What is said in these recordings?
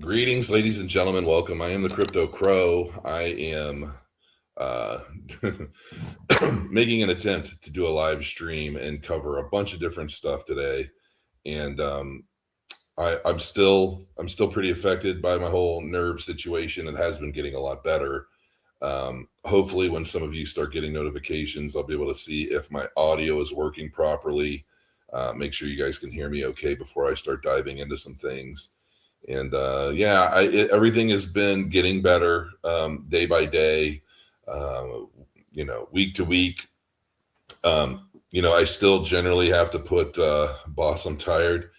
Greetings, ladies and gentlemen. Welcome. I am the Crypto Crow. I am uh, making an attempt to do a live stream and cover a bunch of different stuff today. And I'm still pretty affected by my whole nerve situation. It has been getting a lot better. Hopefully, when some of you start getting notifications, I'll be able to see if my audio is working properly. Make sure you guys can hear me okay before I start diving into some things. And everything has been getting better day by day, week to week. I still generally have to put boss, I'm tired.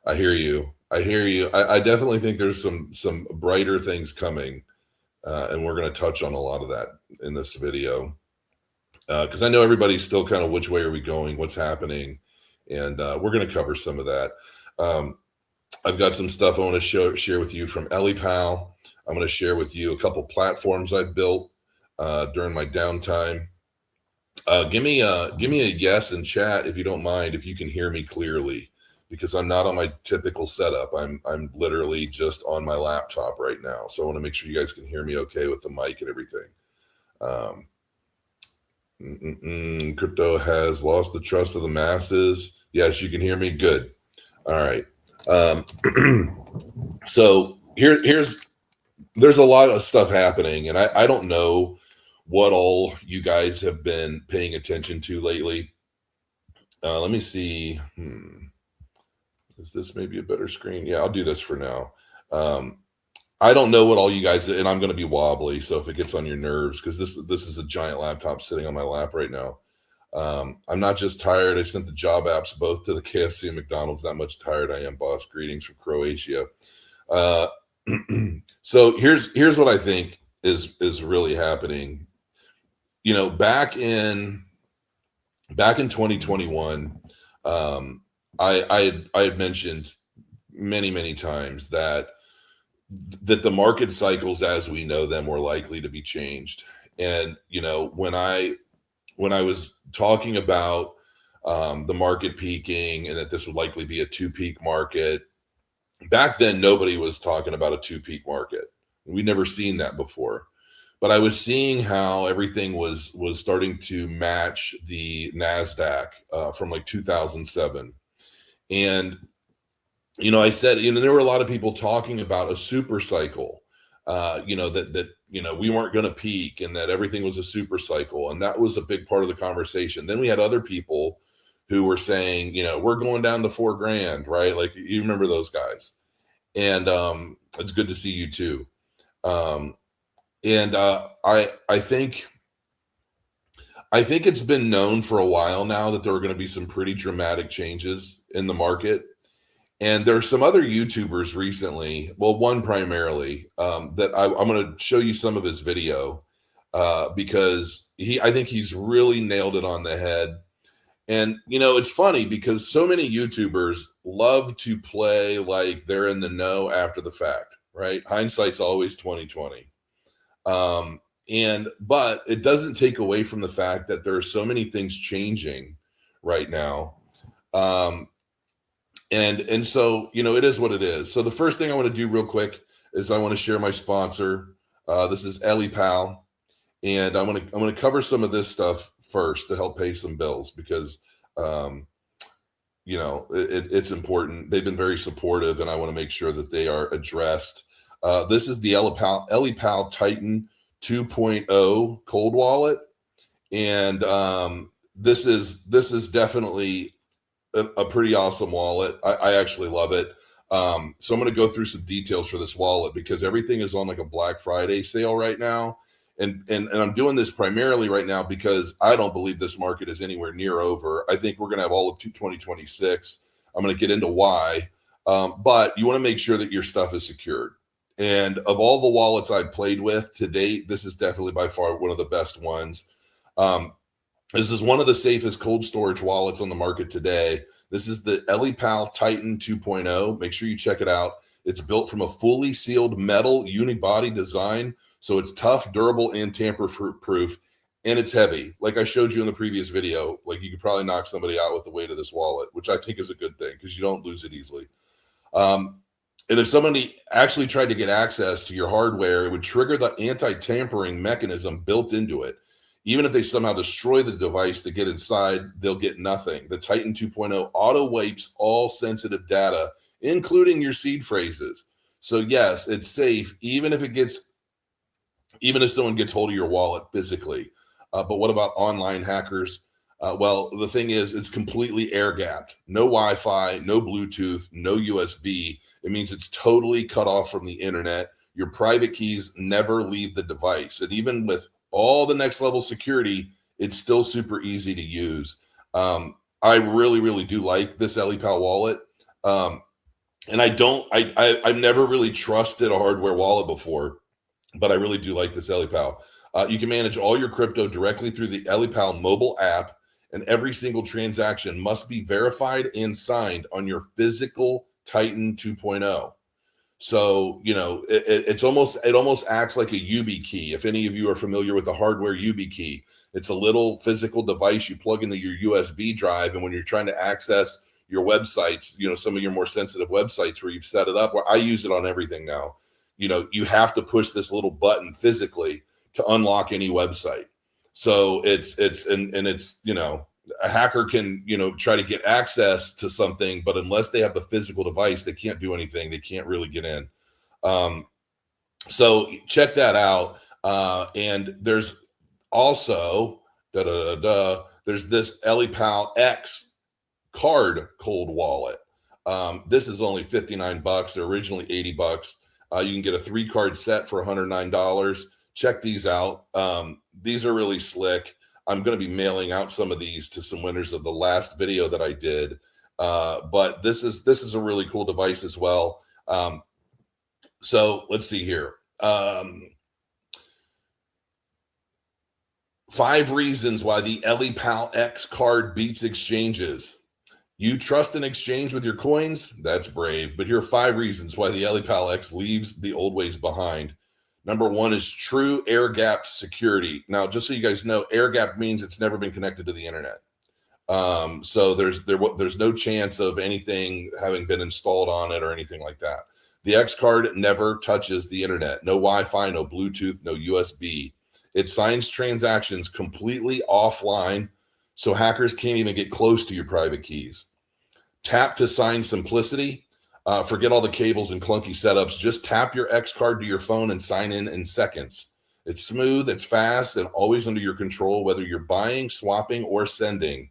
I hear you. I definitely think there's some brighter things coming, and we're going to touch on a lot of that in this video, because I know everybody's still kind of which way are we going, what's happening, and we're going to cover some of that. I've got some stuff I want to share with you from EliPal. I'm going to share with you a couple platforms I've built during my downtime. Give me a yes in chat if you don't mind, if you can hear me clearly, because I'm not on my typical setup. I'm literally just on my laptop right now, so I want to make sure you guys can hear me okay with the mic and everything. Crypto has lost the trust of the masses. Yes, you can hear me. Good. All right. So there's a lot of stuff happening, and I don't know what all you guys have been paying attention to lately. Let me see. Is this maybe a better screen? Yeah, I'll do this for now. I don't know what all you guys, and I'm going to be wobbly, so if it gets on your nerves, because this is a giant laptop sitting on my lap right now. I'm not just tired. I sent the job apps both to the KFC and McDonald's. That much tired I am, boss. Greetings from Croatia. So here's what I think is really happening. Back in 2021, I had mentioned many times that the market cycles as we know them were likely to be changed. And when I was talking about the market peaking and that this would likely be a two-peak market, back then nobody was talking about a two-peak market. We'd never seen that before. But I was seeing how everything was starting to match the NASDAQ from like 2007. And, I said, there were a lot of people talking about a super cycle, that we weren't going to peak and that everything was a super cycle. And that was a big part of the conversation. Then we had other people who were saying, we're going down to $4,000, right? Like, you remember those guys. And it's good to see you too. I think it's been known for a while now that there are going to be some pretty dramatic changes in the market. And there are some other YouTubers recently, well, one primarily, that I'm going to show you some of his video because I think he's really nailed it on the head. And, it's funny because so many YouTubers love to play like they're in the know after the fact, right? Hindsight's always 2020. But it doesn't take away from the fact that there are so many things changing right now. And so, it is what it is. So the first thing I want to do real quick is I want to share my sponsor. This is EliPal. And I'm going to cover some of this stuff first to help pay some bills because, it's important. They've been very supportive and I want to make sure that they are addressed. This is the EliPal Titan 2.0 cold wallet. And this is definitely a pretty awesome wallet. I actually love it. So I'm going to go through some details for this wallet because everything is on like a Black Friday sale right now. And I'm doing this primarily right now because I don't believe this market is anywhere near over. I think we're going to have all of 2026. I'm going to get into why. But you want to make sure that your stuff is secured. And of all the wallets I've played with to date, this is definitely by far one of the best ones. This is one of the safest cold storage wallets on the market today. This is the EliPal Titan 2.0. Make sure you check it out. It's built from a fully sealed metal unibody design. So it's tough, durable, and tamper-proof, and it's heavy. Like I showed you in the previous video, like you could probably knock somebody out with the weight of this wallet, which I think is a good thing because you don't lose it easily. And if somebody actually tried to get access to your hardware, it would trigger the anti-tampering mechanism built into it. Even if they somehow destroy the device to get inside, they'll get nothing. The Titan 2.0 auto wipes all sensitive data, including your seed phrases. So yes, it's safe, even if someone gets hold of your wallet physically. But what about online hackers? Well, the thing is, it's completely air gapped. No Wi-Fi, no Bluetooth, no USB. It means it's totally cut off from the internet. Your private keys never leave the device. And even with all the next level security, it's still super easy to use. I really, really do like this EliPal wallet. And I've never really trusted a hardware wallet before, but I really do like this EliPal. You can manage all your crypto directly through the EliPal mobile app, and every single transaction must be verified and signed on your physical Titan 2.0. So, it almost acts like a YubiKey. If any of you are familiar with the hardware YubiKey, it's a little physical device you plug into your USB drive, and when you're trying to access your websites, some of your more sensitive websites where you've set it up, where I use it on everything now, you have to push this little button physically to unlock any website. So it's a hacker can, try to get access to something, but unless they have the physical device, they can't do anything. They can't really get in. So check that out. And there's also, there's this EliPal X card cold wallet. This is only $59. They're originally $80. You can get a 3-card set for $109. Check these out. These are really slick. I'm going to be mailing out some of these to some winners of the last video that I did. But this is a really cool device as well. So let's see here. 5 reasons why the EliPal X card beats exchanges. You trust an exchange with your coins? That's brave. But here are 5 reasons why the EliPal X leaves the old ways behind. Number 1 is true air-gapped security. Now, just so you guys know, air-gapped means it's never been connected to the internet. So there's no chance of anything having been installed on it or anything like that. The X card never touches the internet. No Wi-Fi, no Bluetooth, no USB. It signs transactions completely offline, so hackers can't even get close to your private keys. Tap to sign simplicity. Forget all the cables and clunky setups. Just tap your X card to your phone and sign in seconds. It's smooth, it's fast, and always under your control, whether you're buying, swapping, or sending.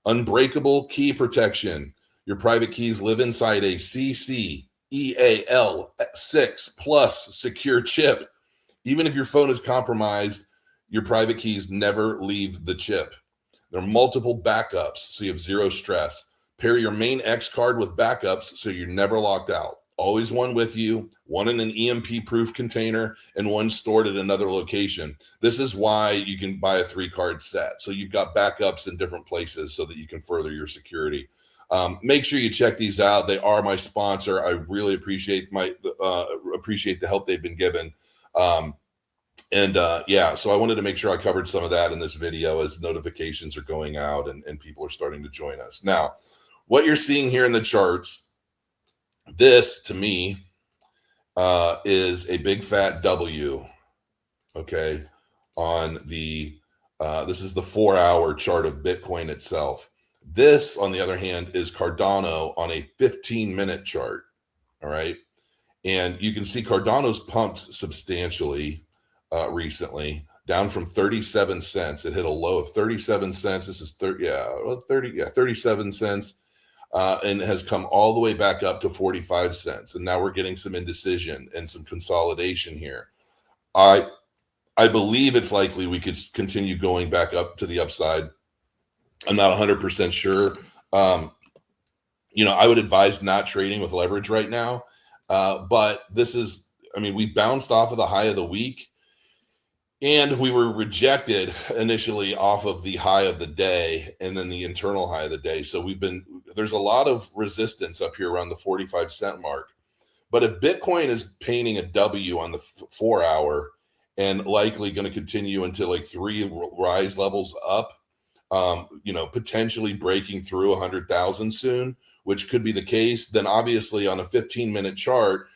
Unbreakable key protection. Your private keys live inside a CCEAL6 Plus secure chip. Even if your phone is compromised, your private keys never leave the chip. There are multiple backups, so you have zero stress. Pair your main X card with backups so you're never locked out. Always one with you, one in an EMP-proof container, and one stored at another location. This is why you can buy a 3-card set. So you've got backups in different places so that you can further your security. Make sure you check these out. They are my sponsor. I really appreciate the help they've been given. So I wanted to make sure I covered some of that in this video as notifications are going out and people are starting to join us. Now, what you're seeing here in the charts, this to me is a big fat W, okay, on the, this is the 4-hour chart of Bitcoin itself. This, on the other hand, is Cardano on a 15-minute chart, all right? And you can see Cardano's pumped substantially recently, down from 37 cents. It hit a low of 37 cents. This is 37 cents. And has come all the way back up to 45 cents. And now we're getting some indecision and some consolidation here. I believe it's likely we could continue going back up to the upside. I'm not 100% sure. I would advise not trading with leverage right now. But we bounced off of the high of the week. And we were rejected initially off of the high of the day and then the internal high of the day. So there's a lot of resistance up here around the 45 cent mark. But if Bitcoin is painting a W on the 4-hour and likely going to continue into like 3 rise levels up, potentially breaking through 100,000 soon, which could be the case, then obviously on a 15-minute chart,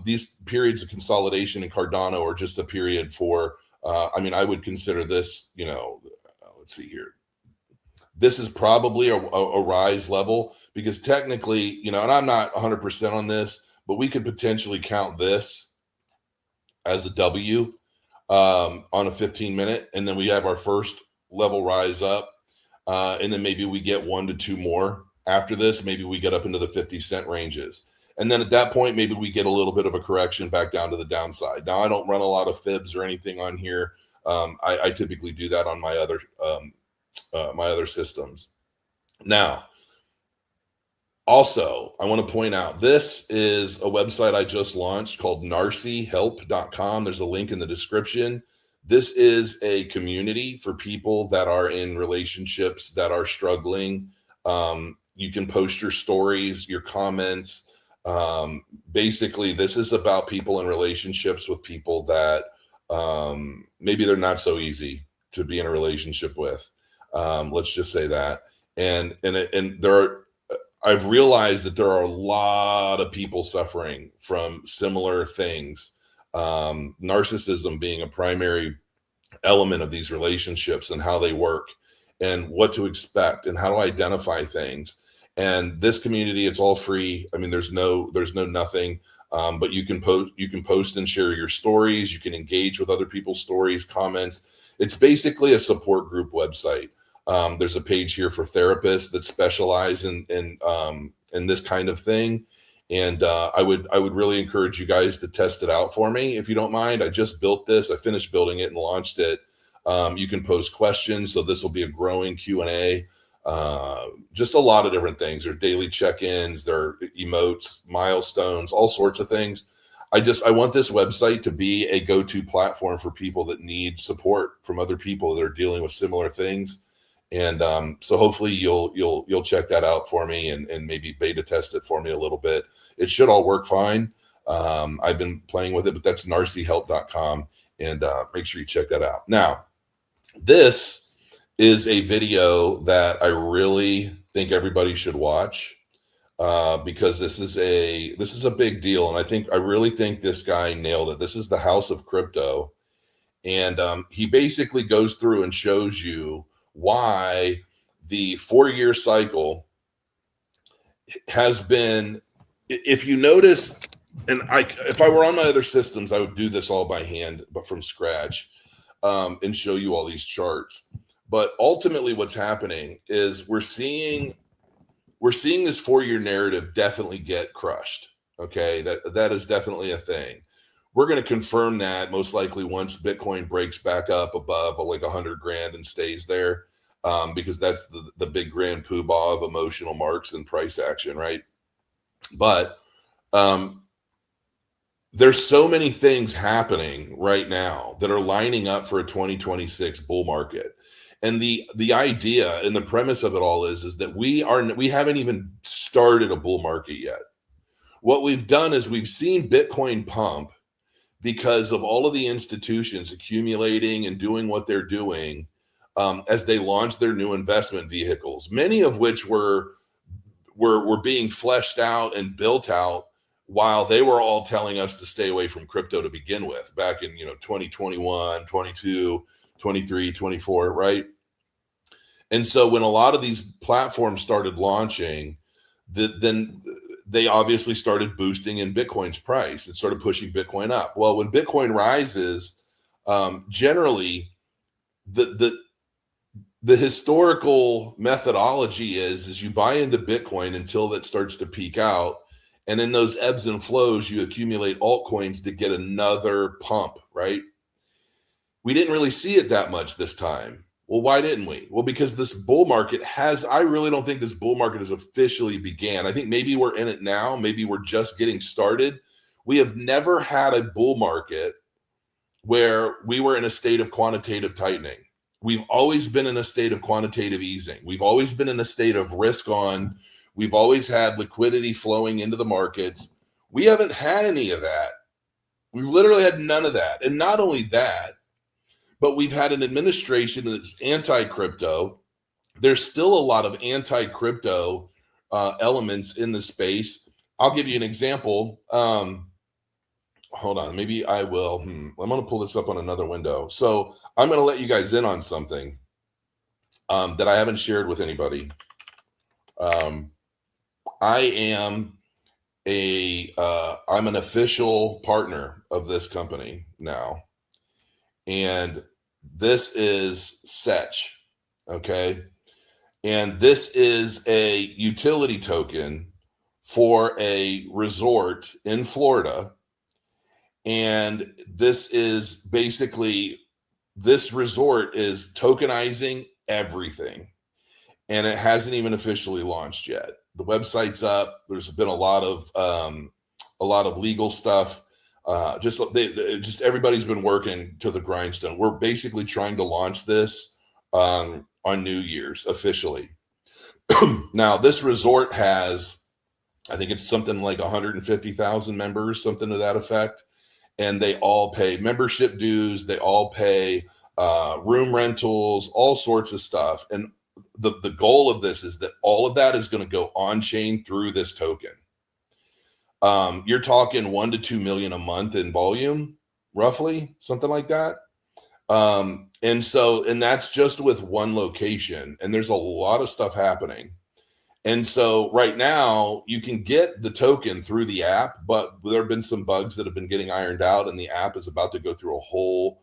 these periods of consolidation in Cardano are just a period for, I would consider this, let's see here. This is probably a rise level, because technically, and I'm not 100% on this, but we could potentially count this as a W on a 15-minute, and then we have our first level rise up, and then maybe we get 1 to 2 more after this. Maybe we get up into the 50-cent ranges, and then at that point, maybe we get a little bit of a correction back down to the downside. Now, I don't run a lot of fibs or anything on here. I typically do that on my other systems. Now, also, I want to point out, this is a website I just launched called narcyhelp.com. There's a link in the description. This is a community for people that are in relationships that are struggling. You can post your stories, your comments. Basically, this is about people in relationships with people that maybe they're not so easy to be in a relationship with. Let's just say that. And I've realized that there are a lot of people suffering from similar things. Narcissism being a primary element of these relationships, and how they work, and what to expect, and how to identify things. And this community, it's all free. I mean, there's no nothing, but you can post and share your stories. You can engage with other people's stories, comments. It's basically a support group website. There's a page here for therapists that specialize in this kind of thing. And I would really encourage you guys to test it out for me, if you don't mind. I just built this. I finished building it and launched it. You can post questions. So this will be a growing Q&A. Just a lot of different things. There are daily check-ins, there are emotes, milestones, all sorts of things. I want this website to be a go-to platform for people that need support from other people that are dealing with similar things. And so hopefully you'll check that out for me, and maybe beta test it for me a little bit. It should all work fine. I've been playing with it, but that's narcyhelp.com, and make sure you check that out. Now, this is a video that I really think everybody should watch, because this is a big deal, and I really think this guy nailed it. This is the House of Crypto, and he basically goes through and shows you why the 4-year cycle has been, if you notice, and if I were on my other systems, I would do this all by hand, but from scratch, and show you all these charts. But ultimately what's happening is we're seeing this 4-year narrative definitely get crushed. Okay, that is definitely a thing. We're going to confirm that most likely once Bitcoin breaks back up above like 100 grand and stays there, because that's the big grand poobah of emotional marks and price action, right? But there's so many things happening right now that are lining up for a 2026 bull market. And the idea and the premise of it all is that we haven't even started a bull market yet. What we've done is we've seen Bitcoin pump because of all of the institutions accumulating and doing what they're doing, as they launch their new investment vehicles, many of which were being fleshed out and built out while they were all telling us to stay away from crypto to begin with, back in 2021, 22, 23, 24, right? And so when a lot of these platforms started launching, then they obviously started boosting in Bitcoin's price. It started pushing Bitcoin up. Well, when Bitcoin rises, generally the historical methodology is you buy into Bitcoin until that starts to peak out. And in those ebbs and flows, you accumulate altcoins to get another pump, right? We didn't really see it that much this time. Well, why didn't we? Well, because this bull market I really don't think this bull market has officially began. I think maybe we're in it now. Maybe we're just getting started. We have never had a bull market where we were in a state of quantitative tightening. We've always been in a state of quantitative easing. We've always been in a state of risk on. We've always had liquidity flowing into the markets. We haven't had any of that. We've literally had none of that. And not only that, but we've had an administration that's anti-crypto. There's still a lot of anti-crypto elements in the space. I'll give you an example. Hold on, maybe I will. I'm going to pull this up on another window. So I'm going to let you guys in on something that I haven't shared with anybody. I am I'm an official partner of this company now, and this is Setch, okay? And this is a utility token for a resort in Florida. And this is basically, this resort is tokenizing everything. And it hasn't even officially launched yet. The website's up. There's been a lot of legal stuff. Just everybody's been working to the grindstone. We're basically trying to launch this on New Year's officially. Now, this resort has, I think it's something like 150,000 members, something to that effect. And they all pay membership dues. They all pay room rentals, all sorts of stuff. And the goal of this is that all of that is going to go on chain through this token. You're talking 1 to 2 million a month in volume, roughly, something like that. And that's just with one location, and there's a lot of stuff happening. And so right now you can get the token through the app, but there have been some bugs that have been getting ironed out, and the app is about to go through a whole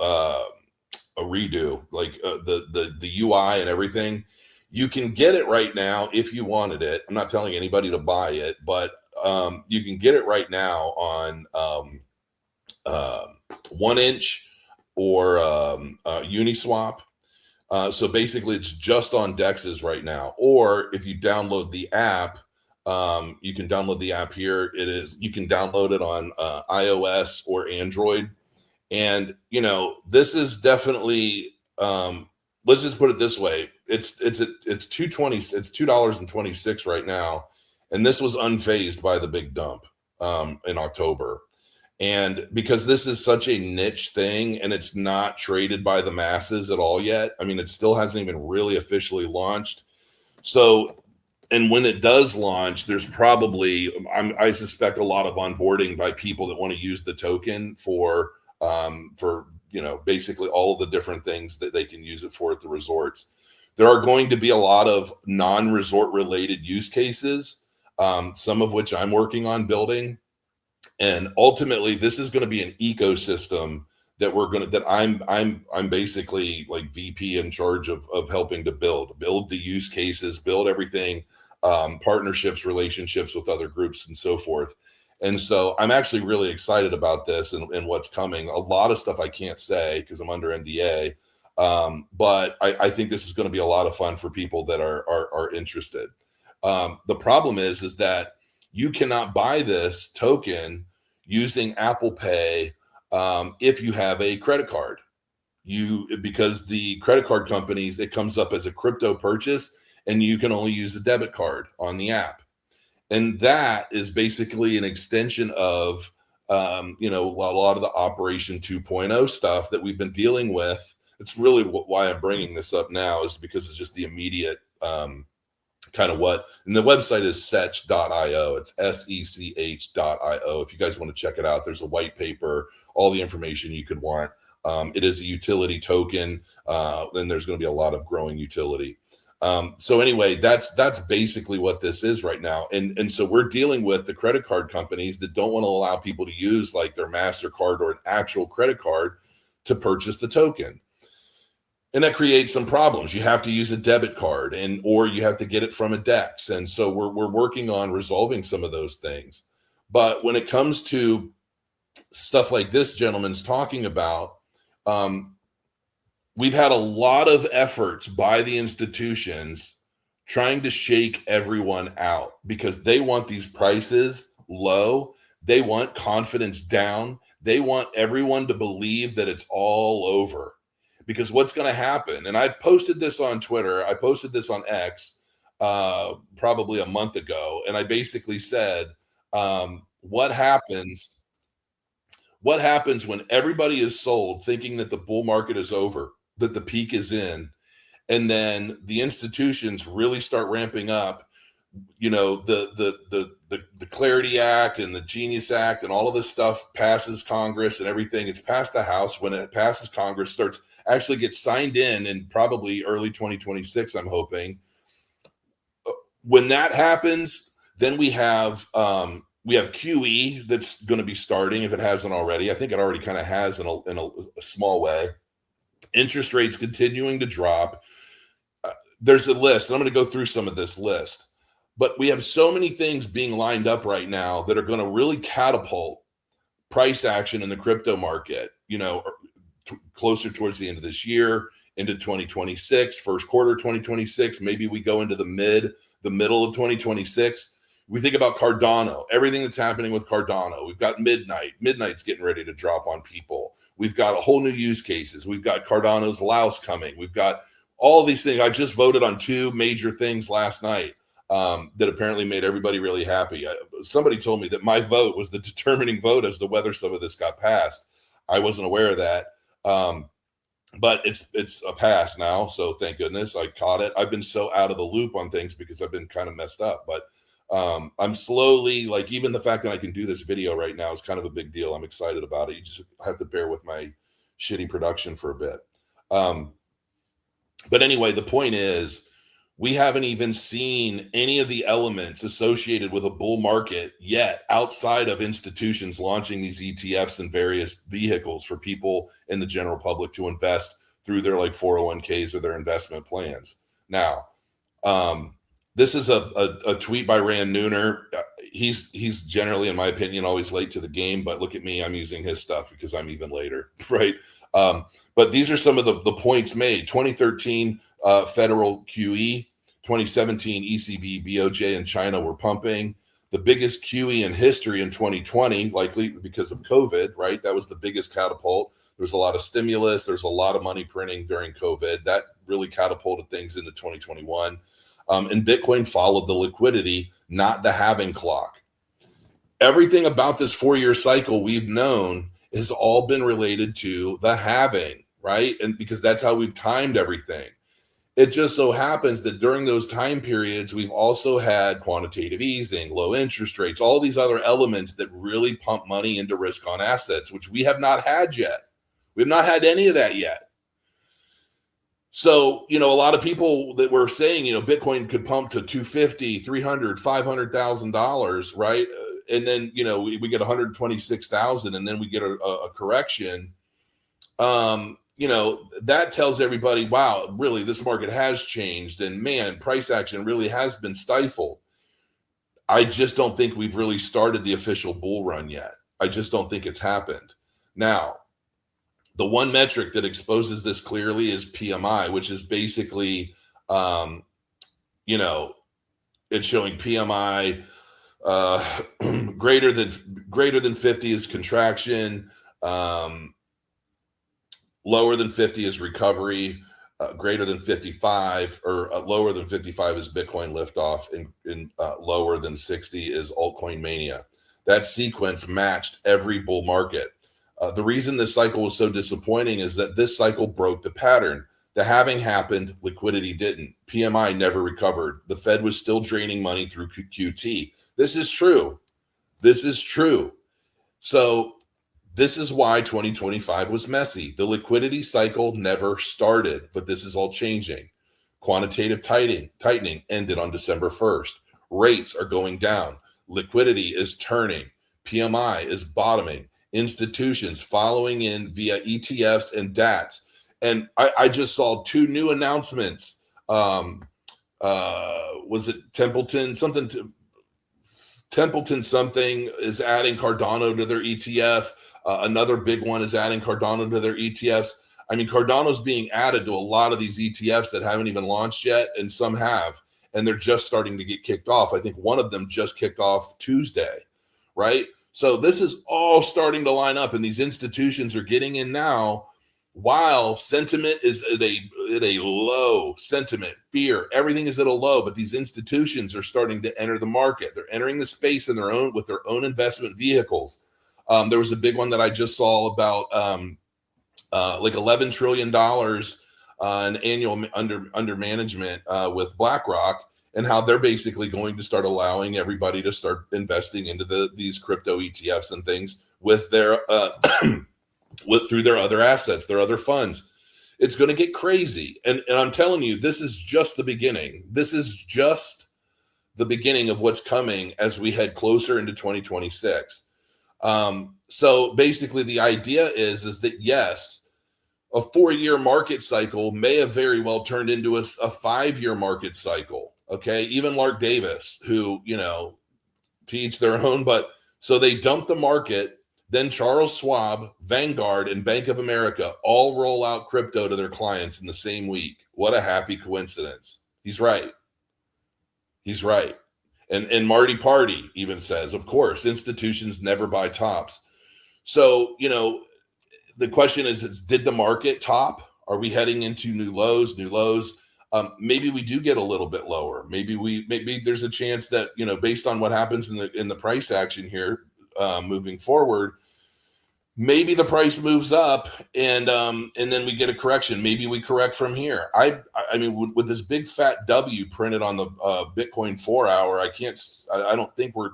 a redo, like the UI and everything. You can get it right now if you wanted it. I'm not telling anybody to buy it, but you can get it right now on 1inch or Uniswap. So basically, it's just on DEXs right now. Or if you download the app, you can download the app here. You can download it on iOS or Android. And this is definitely. Let's just put it this way: it's $2.20. It's $2.26 right now, and this was unfazed by the big dump in October. And because this is such a niche thing and it's not traded by the masses at all yet, I mean, it still hasn't even really officially launched. So, and when it does launch, there's probably, I suspect, a lot of onboarding by people that want to use the token for basically all of the different things that they can use it for at the resorts. There are going to be a lot of non-resort related use cases, some of which I'm working on building. And ultimately, this is going to be an ecosystem that I'm basically like VP in charge of helping to build the use cases, build everything, partnerships, relationships with other groups, and so forth. And so I'm actually really excited about this and what's coming. A lot of stuff I can't say because I'm under NDA, but I think this is going to be a lot of fun for people that are interested. The problem is that you cannot buy this token using Apple Pay if you have a credit card. Because the credit card companies, it comes up as a crypto purchase, and you can only use a debit card on the app. And that is basically an extension of a lot of the Operation 2.0 stuff that we've been dealing with. It's really why I'm bringing this up now, is because it's just the immediate kind of what, and the website is secch.io. It's SECH.io. If you guys want to check it out, there's a white paper, all the information you could want. It is a utility token. Then there's going to be a lot of growing utility. So anyway, that's basically what this is right now. And so we're dealing with the credit card companies that don't want to allow people to use like their MasterCard or an actual credit card to purchase the token. And that creates some problems. You have to use a debit card or you have to get it from a DEX. And so we're working on resolving some of those things. But when it comes to stuff like this gentleman's talking about, we've had a lot of efforts by the institutions trying to shake everyone out because they want these prices low. They want confidence down. They want everyone to believe that it's all over. Because what's going to happen, and I've posted this on Twitter, I posted this on X probably a month ago, and I basically said, what happens when everybody is sold thinking that the bull market is over, that the peak is in, and then the institutions really start ramping up? you know, the Clarity Act and the Genius Act and all of this stuff passes Congress and everything. It's passed the House. When it passes Congress, starts actually gets signed in probably early 2026, I'm hoping. When that happens, then we have QE that's going to be starting, if it hasn't already. I think it already kind of has in a small way. Interest rates continuing to drop. There's a list, and I'm going to go through some of this list. But we have so many things being lined up right now that are going to really catapult price action in the crypto market, you know, closer towards the end of this year, into 2026, first quarter 2026. Maybe we go into the middle of 2026. We think about Cardano, everything that's happening with Cardano. We've got Midnight. Midnight's getting ready to drop on people. We've got a whole new use cases. We've got Cardano's Laos coming. We've got all these things. I just voted on 2 major things last night that apparently made everybody really happy. Somebody told me that my vote was the determining vote as to whether some of this got passed. I wasn't aware of that. But it's a pass now, so thank goodness I caught it. I've been so out of the loop on things because I've been kind of messed up, but I'm slowly, like, even the fact that I can do this video right now is kind of a big deal. I'm excited about it. You just have to bear with my shitty production for a bit. But anyway, the point is, we haven't even seen any of the elements associated with a bull market yet, outside of institutions launching these ETFs and various vehicles for people in the general public to invest through their like 401ks or their investment plans. Now, this is a tweet by Rand Neuner. He's generally, in my opinion, always late to the game, but look at me, I'm using his stuff because I'm even later, right? But these are some of the points made. 2013 federal QE, 2017 ECB, BOJ, and China were pumping. The biggest QE in history in 2020, likely because of COVID, right? That was the biggest catapult. There's a lot of stimulus. There's a lot of money printing during COVID. That really catapulted things into 2021. And Bitcoin followed the liquidity, not the halving clock. Everything about this 4-year cycle we've known has all been related to the halving, right? And because that's how we've timed everything. It just so happens that during those time periods, we've also had quantitative easing, low interest rates, all these other elements that really pump money into risk on assets, which we have not had yet. We have not had any of that yet. So, you know, a lot of people that were saying, you know, Bitcoin could pump to $250,000, $300,000, $500,000, right? And then, you know, we get 126,000 and then we get a correction. You know, that tells everybody, wow, really, this market has changed. And man, price action really has been stifled. I just don't think we've really started the official bull run yet. I just don't think it's happened. Now, the one metric that exposes this clearly is PMI, which is basically, you know, it's showing PMI greater than 50 is contraction, lower than 50 is recovery, greater than 55 or lower than 55 is Bitcoin liftoff, and lower than 60 is altcoin mania. That sequence matched every bull market. The reason this cycle was so disappointing is that this cycle broke the pattern. The halving happened, liquidity didn't. PMI never recovered. The Fed was still draining money through QT. This is true. This is true. So this is why 2025 was messy. The liquidity cycle never started, but this is all changing. Quantitative tightening ended on December 1st. Rates are going down. Liquidity is turning. PMI is bottoming. Institutions following in via ETFs and DATs. And I just saw 2 new announcements. Was it Templeton? Templeton something is adding Cardano to their ETF. Another big one is adding Cardano to their ETFs. I mean, Cardano's being added to a lot of these ETFs that haven't even launched yet, and some have, and they're just starting to get kicked off. I think one of them just kicked off Tuesday, right? So this is all starting to line up, and these institutions are getting in now while sentiment is at a low. Sentiment, fear, everything is at a low, but these institutions are starting to enter the market. They're entering the space in with their own investment vehicles. There was a big one that I just saw about like $11 trillion in annual under management with BlackRock. and how they're basically going to start allowing everybody to start investing into these crypto ETFs and things with their through their other assets, their other funds. It's going to get crazy. And I'm telling you, this is just the beginning. This is just the beginning of what's coming as we head closer into 2026. So basically the idea is that yes, a 4-year market cycle may have very well turned into a 5-year market cycle. Okay. Even Lark Davis, who, to each their own, but so they dump the market. Then Charles Schwab, Vanguard, and Bank of America all roll out crypto to their clients in the same week. What a happy coincidence. He's right. He's right. And Marty Party even says, of course, institutions never buy tops. So, the question is did the market top? Are we heading into new lows? Maybe we do get a little bit lower. Maybe there's a chance that, based on what happens in the price action here, moving forward, maybe the price moves up and then we get a correction. Maybe we correct from here. I mean, with this big fat W printed on the Bitcoin 4 hour, I don't think we're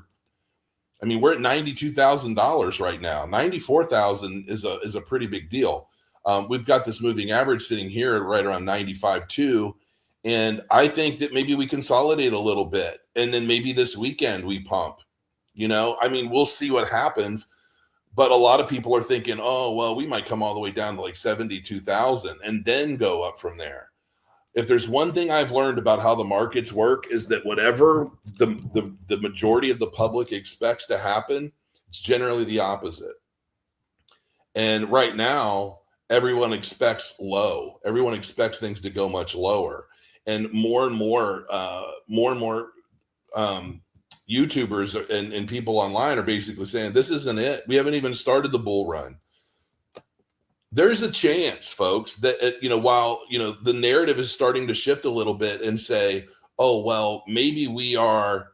at $92,000 right now. 94,000 is a pretty big deal. We've got this moving average sitting here right around 95.2. And I think that maybe we consolidate a little bit. And then maybe this weekend we pump, we'll see what happens. But a lot of people are thinking, oh, well, we might come all the way down to like 72,000 and then go up from there. If there's one thing I've learned about how the markets work is that whatever the majority of the public expects to happen, it's generally the opposite. And right now, everyone expects low. Everyone expects things to go much lower. And more YouTubers and people online are basically saying, this isn't it. We haven't even started the bull run. There's a chance, folks, that, while, the narrative is starting to shift a little bit and say, oh, well, maybe we are,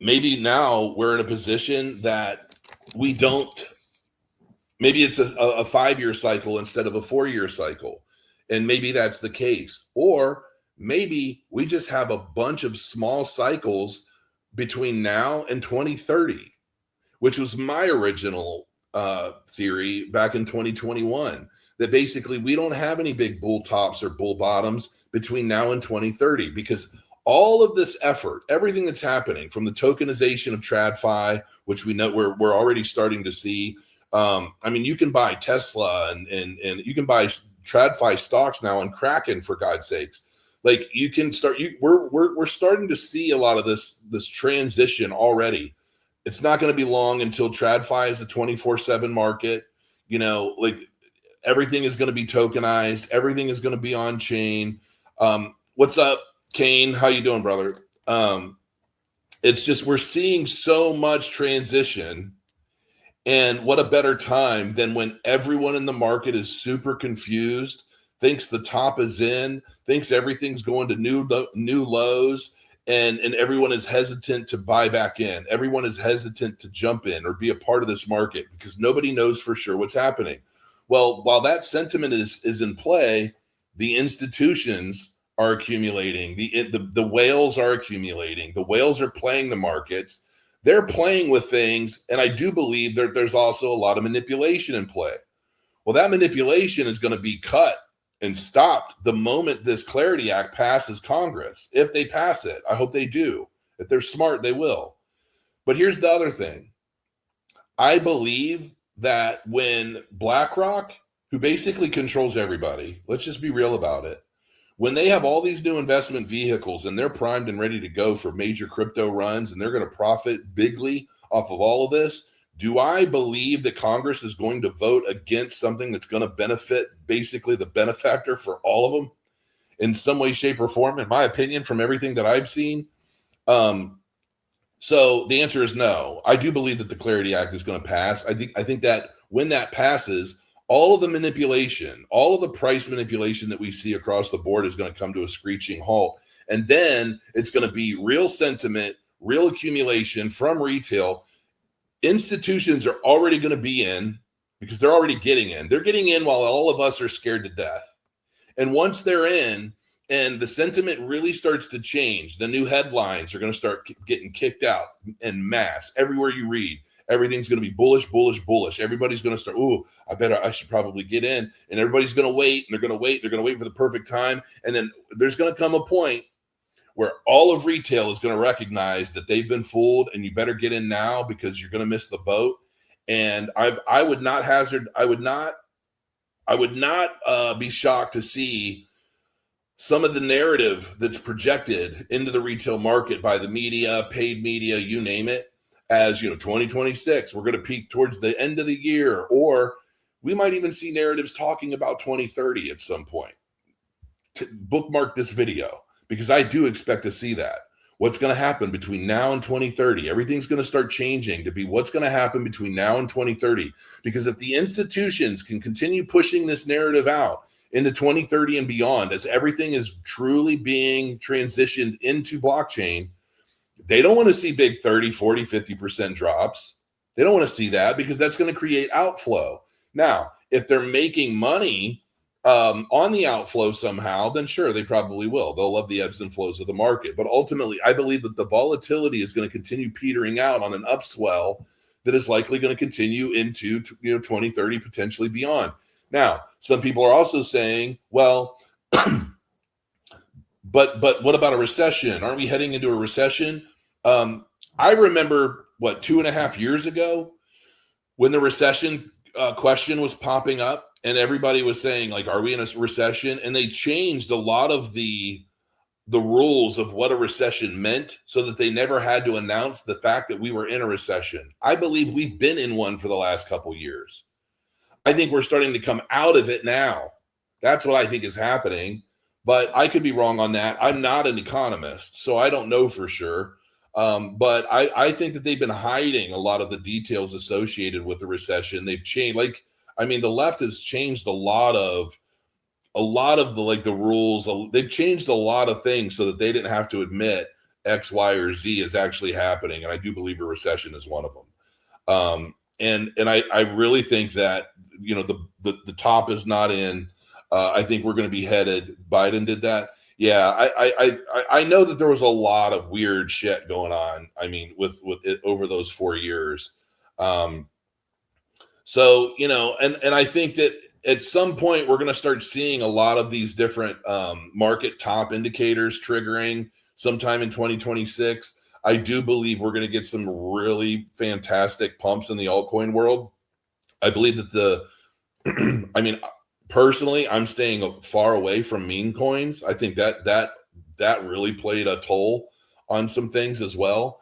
maybe now we're in a position that we don't, maybe it's a 5-year cycle instead of a 4-year cycle. And maybe that's the case. Or maybe we just have a bunch of small cycles between now and 2030, which was my original theory back in 2021, that basically we don't have any big bull tops or bull bottoms between now and 2030, because all of this effort, everything that's happening from the tokenization of TradFi, which we know we're already starting to see. You can buy Tesla and you can buy TradFi stocks now on Kraken, for God's sakes. Like you can start, we're starting to see a lot of this transition already. It's not going to be long until TradFi is a 24/7 market. Like everything is going to be tokenized. Everything is going to be on chain. What's up, Kane? How you doing, brother? It's just, we're seeing so much transition. And what a better time than when everyone in the market is super confused, thinks the top is in, thinks everything's going to new lows, and everyone is hesitant to buy back in. Everyone is hesitant to jump in or be a part of this market because nobody knows for sure what's happening. Well, while that sentiment is in play, the institutions are accumulating. The whales are accumulating. The whales are playing the markets. They're playing with things, and I do believe there's also a lot of manipulation in play. Well, that manipulation is going to be cut and stopped the moment this Clarity Act passes Congress. If they pass it, I hope they do. If they're smart, they will. But here's the other thing. I believe that when BlackRock, who basically controls everybody, let's just be real about it, when they have all these new investment vehicles and they're primed and ready to go for major crypto runs and they're going to profit bigly off of all of this, do I believe that Congress is going to vote against something that's going to benefit basically the benefactor for all of them in some way, shape, or form? In my opinion, from everything that I've seen. So the answer is no. I do believe that the Clarity Act is going to pass. I think that when that passes, all of the manipulation, all of the price manipulation that we see across the board is going to come to a screeching halt. And then it's going to be real sentiment, real accumulation from retail. Institutions are already going to be in because they're already getting in. They're getting in while all of us are scared to death. And once they're in, and the sentiment really starts to change, the new headlines are going to start getting kicked out en masse everywhere you read. Everything's going to be bullish, bullish, bullish. Everybody's going to start, oh, I should probably get in. And everybody's going to wait, and they're going to wait. They're going to wait for the perfect time. And then there's going to come a point where all of retail is going to recognize that they've been fooled, and you better get in now because you're going to miss the boat. And I would not be shocked to see some of the narrative that's projected into the retail market by the media, paid media, you name it, as 2026, we're going to peak towards the end of the year, or we might even see narratives talking about 2030 at some point. Bookmark this video, because I do expect to see that. What's going to happen between now and 2030? Everything's going to start changing to be what's going to happen between now and 2030. Because if the institutions can continue pushing this narrative out into 2030 and beyond, as everything is truly being transitioned into blockchain, they don't want to see big 30, 40, 50% drops. They don't want to see that, because that's going to create outflow. Now, if they're making money on the outflow somehow, then sure, they probably will. They'll love the ebbs and flows of the market. But ultimately, I believe that the volatility is going to continue petering out on an upswell that is likely going to continue into 2030, potentially beyond. Now, some people are also saying, well, but what about a recession? Aren't we heading into a recession? I remember, 2.5 years ago, when the recession question was popping up, and everybody was saying, like, are we in a recession? And they changed a lot of the rules of what a recession meant so that they never had to announce the fact that we were in a recession. I believe we've been in one for the last couple years. I think we're starting to come out of it now. That's what I think is happening. But I could be wrong on that. I'm not an economist, so I don't know for sure. But I think that they've been hiding a lot of the details associated with the recession. They've changed, the left has changed a lot of the rules. They've changed a lot of things so that they didn't have to admit X, Y, or Z is actually happening. And I do believe a recession is one of them. And I really think that, the top is not in. I think we're going to be headed. Biden did that. Yeah, I know that there was a lot of weird shit going on. With it over those 4 years. So, and I think that at some point we're going to start seeing a lot of these different market top indicators triggering sometime in 2026. I do believe we're going to get some really fantastic pumps in the altcoin world. I believe that personally, I'm staying far away from meme coins. I think that really played a toll on some things as well.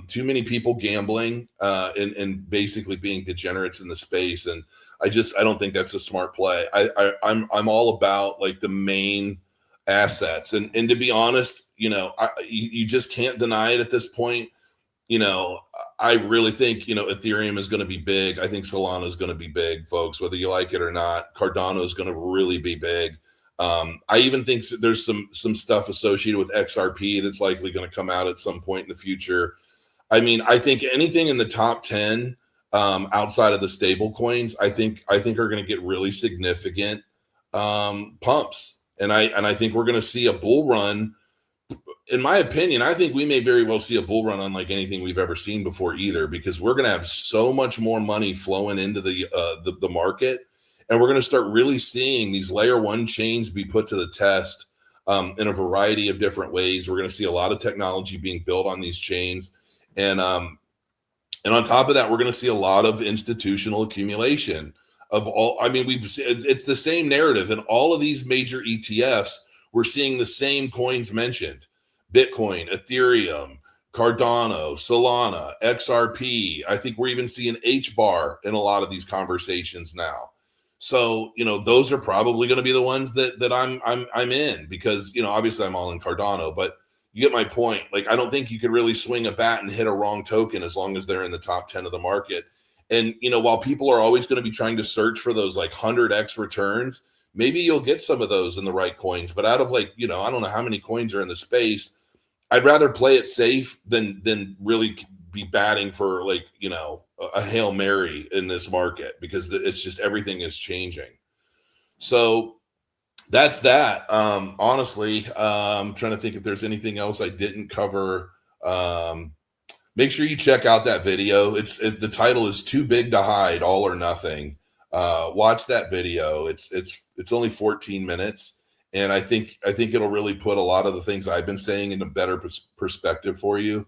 Too many people gambling and basically being degenerates in the space, and I don't think that's a smart play. I'm all about the main assets, and to be honest, you just can't deny it at this point. I really think Ethereum is going to be big. I think Solana is going to be big, folks, whether you like it or not. Cardano is going to really be big. I even think there's some stuff associated with XRP that's likely going to come out at some point in the future. I think anything in the top 10 outside of the stable coins, I think are going to get really significant pumps. And I think we're going to see a bull run. In my opinion, I think we may very well see a bull run unlike anything we've ever seen before either, because we're going to have so much more money flowing into the market. And we're going to start really seeing these layer one chains be put to the test in a variety of different ways. We're going to see a lot of technology being built on these chains. And on top of that, we're going to see a lot of institutional accumulation of all. It's the same narrative in all of these major ETFs. We're seeing the same coins mentioned: Bitcoin, Ethereum, Cardano, Solana, XRP. I think we're even seeing HBAR in a lot of these conversations now. So, those are probably going to be the ones that I'm in, because, obviously I'm all in Cardano, but you get my point. I don't think you could really swing a bat and hit a wrong token as long as they're in the top 10 of the market. And, while people are always going to be trying to search for those 100x returns, maybe you'll get some of those in the right coins. But out of I don't know how many coins are in the space, I'd rather play it safe than really be batting for a Hail Mary in this market, because it's just everything is changing. So That's that. Honestly, I'm trying to think if there's anything else I didn't cover. Um, Make sure you check out that video. The title is "Too Big to Hide: All or Nothing." Watch that video. It's only 14 minutes, and I think it'll really put a lot of the things I've been saying in a better perspective for you.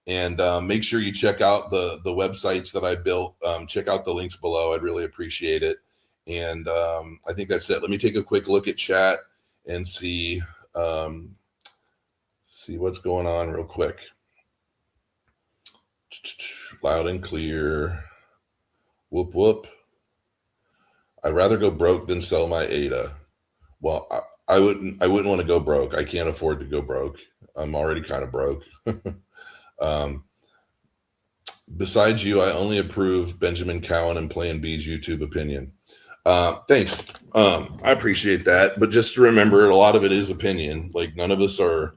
And make sure you check out the websites that I built. Check out the links below. I'd really appreciate it. And I think that's it. Let me take a quick look at chat and um, see what's going on real quick. Loud and clear. Whoop whoop. I'd rather go broke than sell my Ada. Well, I wouldn't want to go broke. I can't afford to go broke. I'm already kind of broke. um, Besides you, I only approve Benjamin Cowan and Plan B's YouTube opinion. Thanks. I appreciate that, but just remember, a lot of it is opinion. Like none of us are.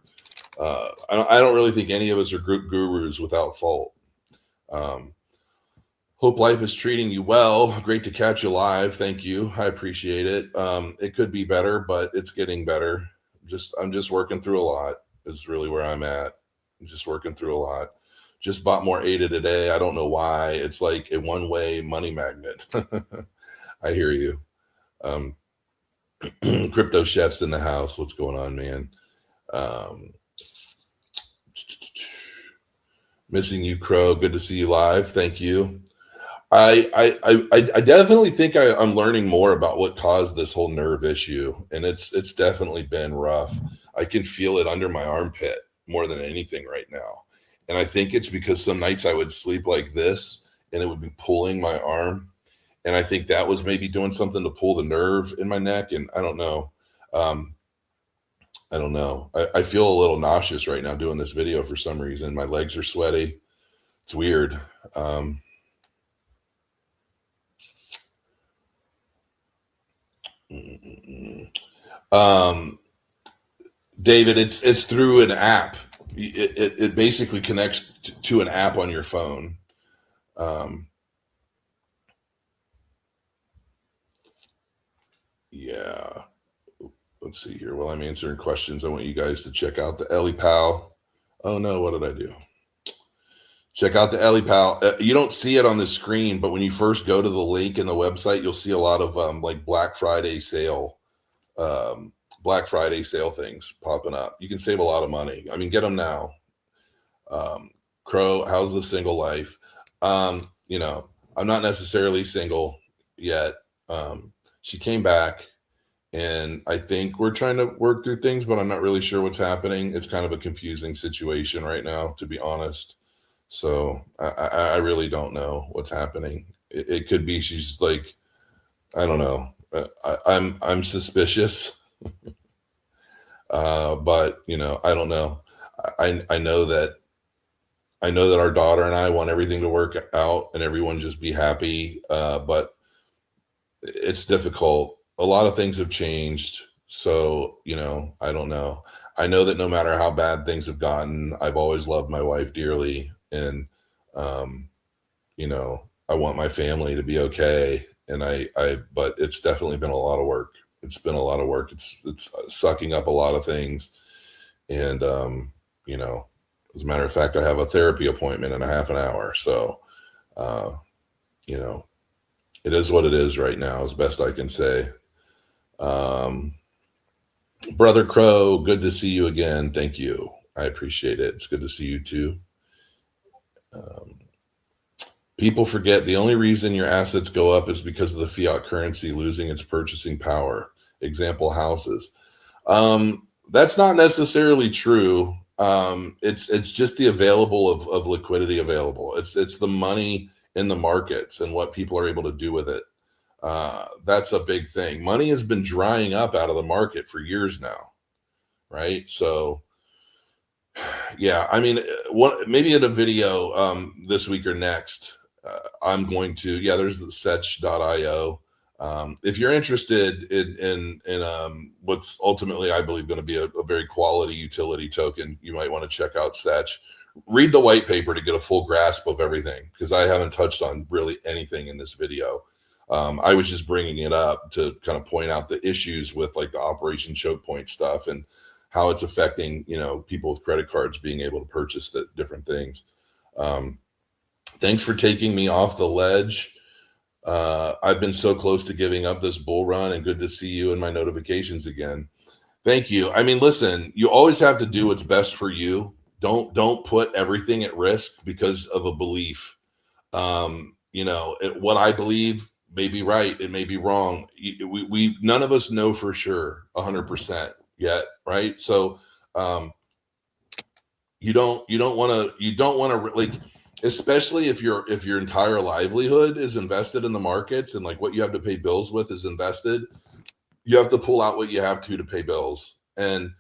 I don't really think any of us are gurus without fault. Um, Hope life is treating you well. Great to catch you live. Thank you. I appreciate it. It could be better, but it's getting better. I'm just working through a lot. Is really where I'm at. I'm just working through a lot. Just bought more ADA today. I don't know why. It's like a one-way money magnet. I hear you. Um, Crypto chefs in the house. What's going on, man? Um, Missing you, Crow. Good to see you live. Thank you. I definitely think I'm learning more about what caused this whole nerve issue, and it's definitely been rough. I can feel it under my armpit more than anything right now, and I think it's because some nights I would sleep like this, and it would be pulling my arm, and I think that was maybe doing something to pull the nerve in my neck, and I don't know. Um, I don't know. I feel a little nauseous right now doing this video for some reason. My legs are sweaty. It's weird. Um, um, David, it's through an app. It basically connects to an app on your phone. Um, yeah. Let's see here. While I'm answering questions, I want you guys to check out the Ellie Pal. Oh no, what did I do? Check out the Ellie Pal. You don't see it on the screen, but when you first go to the link in the website, you'll see a lot of like um, Black Friday sale things popping up. You can save a lot of money. I mean, get them now. Crow, how's the single life? You know, I'm not necessarily single yet. She came back, and I think we're trying to work through things, but I'm not really sure what's happening. It's kind of a confusing situation right now, to be honest. So I really don't know what's happening. It could be she's like, I don't know. I'm suspicious, but you know, I don't know. I know that our daughter and I want everything to work out and everyone just be happy. But it's difficult. A lot of things have changed. So, you know, I don't know. I know that no matter how bad things have gotten, I've always loved my wife dearly. And, um, you know, I want my family to be okay. And but it's definitely been a lot of work. It's been a lot of work. It's sucking up a lot of things. And, you know, as a matter of fact, I have a therapy appointment in a half an hour. So, uh, you know, it is what it is right now, as best I can say. Um, Brother Crow, good to see you again. Thank you. I appreciate it. It's good to see you too. Um, People forget the only reason your assets go up is because of the fiat currency losing its purchasing power. Example, houses. That's not necessarily true. It's just the available of liquidity available. It's the money in the markets and what people are able to do with it. That's a big thing. Money has been drying up out of the market for years now, right? So yeah, I mean, maybe in a video this week or next, I'm going to, yeah, there's the Setch.io. If you're interested in what's ultimately, I believe, going to be a very quality utility token, you might want to check out Setch. Read the white paper to get a full grasp of everything, because I haven't touched on really anything in this video. I was just bringing it up to kind of point out the issues with like the Operation Choke Point stuff and how it's affecting, people with credit cards being able to purchase the different things. Thanks for taking me off the ledge. I've been so close to giving up this bull run, and good to see you in my notifications again. Thank you. I mean, listen, you always have to do what's best for you. Don't put everything at risk because of a belief. What I believe may be right, it may be wrong. We none of us know for sure 100% yet, right? So you don't want to like, especially if your entire livelihood is invested in the markets and like what you have to pay bills with is invested. You have to pull out what you have to pay bills. And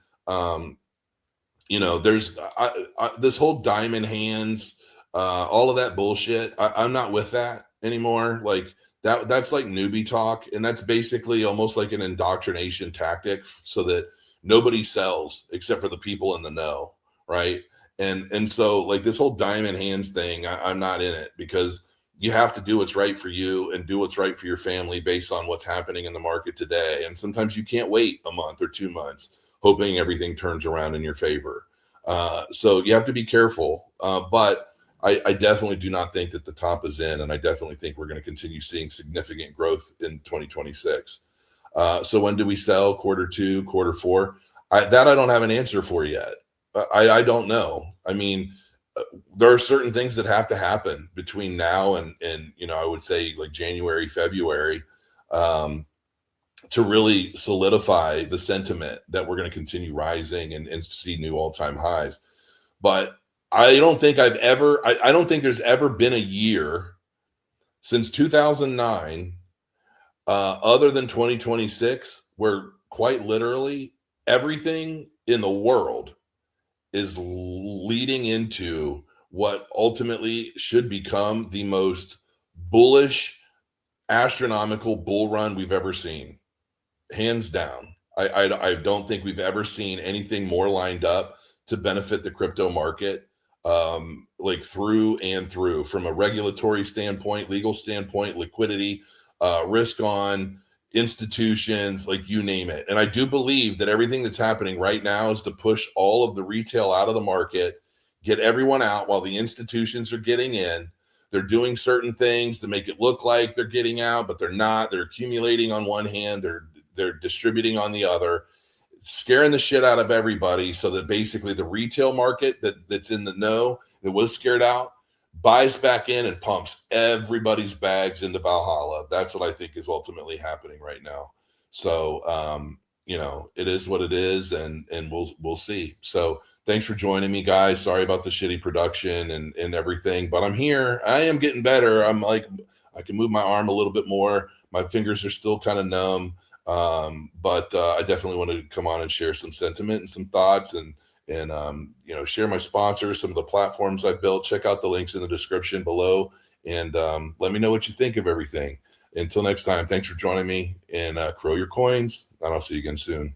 there's this whole diamond hands, all of that bullshit. I'm not with that anymore. Like that's like newbie talk, and that's basically almost like an indoctrination tactic so that nobody sells except for the people in the know, right? And so like this whole diamond hands thing, I'm not in it, because you have to do what's right for you and do what's right for your family based on what's happening in the market today. And sometimes you can't wait a month or 2 months hoping everything turns around in your favor. So you have to be careful. But I definitely do not think that the top is in, and I definitely think we're going to continue seeing significant growth in 2026. So when do we sell? Quarter 2, quarter 4? I don't have an answer for yet. I don't know. I mean, there are certain things that have to happen between now and I would say like January, February, to really solidify the sentiment that we're going to continue rising and see new all-time highs. But I don't think I don't think there's ever been a year since 2009, other than 2026, where quite literally everything in the world is leading into what ultimately should become the most bullish, astronomical bull run we've ever seen, hands down. I don't think we've ever seen anything more lined up to benefit the crypto market, like through and through, from a regulatory standpoint, legal standpoint, liquidity, risk on, institutions, like you name it. And I do believe that everything that's happening right now is to push all of the retail out of the market, get everyone out while the institutions are getting in. They're doing certain things to make it look like they're getting out, but they're not. They're accumulating on one hand, they're distributing on the other, scaring the shit out of everybody, so that basically the retail market that's in the know, that was scared out, buys back in and pumps everybody's bags into Valhalla. That's what I think is ultimately happening right now. So, it is what it is, and we'll see. So thanks for joining me, guys. Sorry about the shitty production and everything, but I'm here. I am getting better. I'm like, I can move my arm a little bit more. My fingers are still kind of numb. But I definitely wanted to come on and share some sentiment and some thoughts, and share my sponsors, some of the platforms I've built. Check out the links in the description below, and let me know what you think of everything. Until next time, thanks for joining me, and grow your coins, and I'll see you again soon.